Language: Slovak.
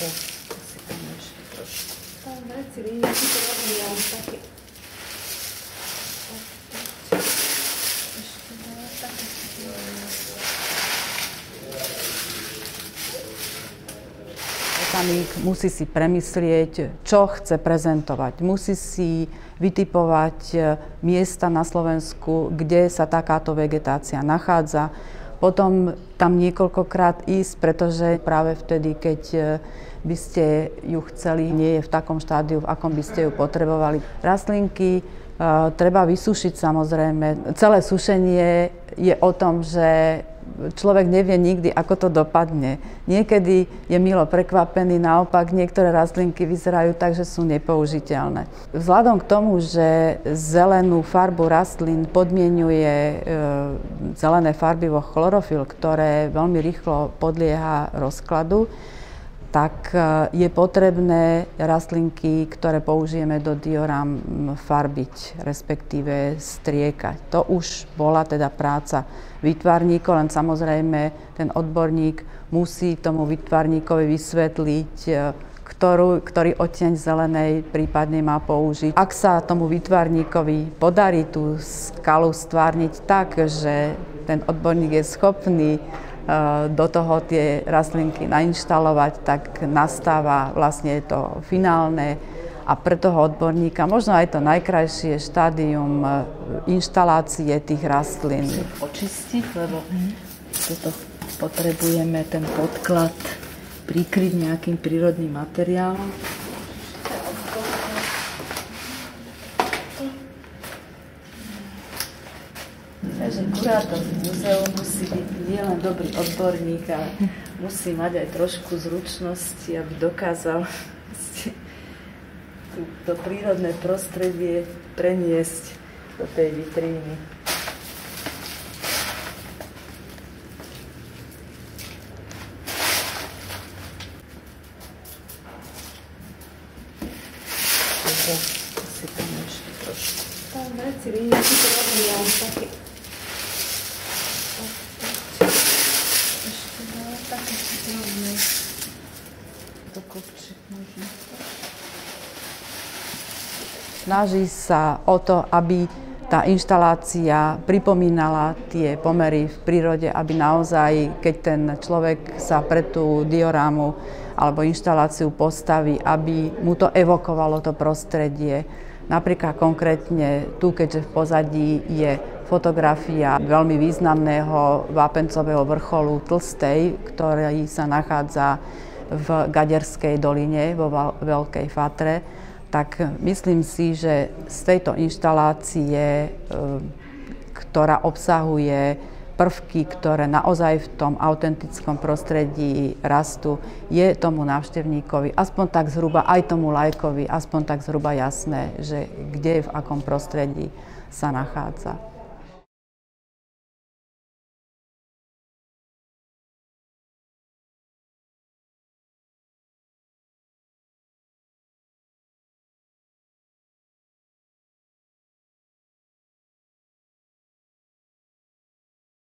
Asi tam ešte trošku. Tam veci, vidíte, to robí aj také. Ešte dáva také. Botanik musí si premyslieť, čo chce prezentovať. Musí si vytipovať miesta na Slovensku, kde sa takáto vegetácia nachádza. Potom tam niekoľkokrát ísť, pretože práve vtedy, keď by ste ju chceli, nie je v takom štádiu, v akom by ste ju potrebovali. Rastlinky treba vysušiť samozrejme. Celé sušenie je o tom, že človek nevie nikdy, ako to dopadne. Niekedy je milo prekvapený, naopak niektoré rastlinky vyzerajú tak, že sú nepoužiteľné. Vzhľadom k tomu, že zelenú farbu rastlín podmienuje zelené farbivo chlorofil, ktoré veľmi rýchlo podlieha rozkladu, tak je potrebné rastlinky, ktoré použijeme do diorám, farbiť, respektíve striekať. To už bola teda práca výtvarníkov, len samozrejme ten odborník musí tomu výtvarníkovi vysvetliť, ktorý odtieň zelenej prípadne má použiť. Ak sa tomu výtvarníkovi podarí tú skalu stvárniť tak, že ten odborník je schopný do toho tie rastlinky nainštalovať, tak nastáva vlastne to finálne a pre toho odborníka možno aj to najkrajšie štádium inštalácie tých rastlín. Očistiť, lebo toto potrebujeme ten podklad prikryť nejakým prírodným materiálom. Takže kurátor múzeu musí byť nielen dobrý odborník, ale musí mať aj trošku zručnosti, aby dokázal to prírodné prostredie preniesť do tej vitríny. Asi tam ešte trošku. Tam veci, vidíte, to robí aj také. Ešte dáva také drobné. Do kopček možno. Snaží sa o to, aby tá inštalácia pripomínala tie pomery v prírode, aby naozaj, keď ten človek sa pre tú diorámu alebo inštaláciu postaví, aby mu to evokovalo to prostredie. Napríklad konkrétne tu, keďže v pozadí je fotografia veľmi významného vápencového vrcholu Tlstej, ktorý sa nachádza v Gaderskej doline vo Veľkej Fatre, tak myslím si, že z tejto inštalácie, ktorá obsahuje prvky, ktoré naozaj v tom autentickom prostredí rastú, je tomu návštevníkovi, aspoň tak zhruba, aj tomu laikovi, aspoň tak zhruba jasné, že kde v akom prostredí sa nachádza.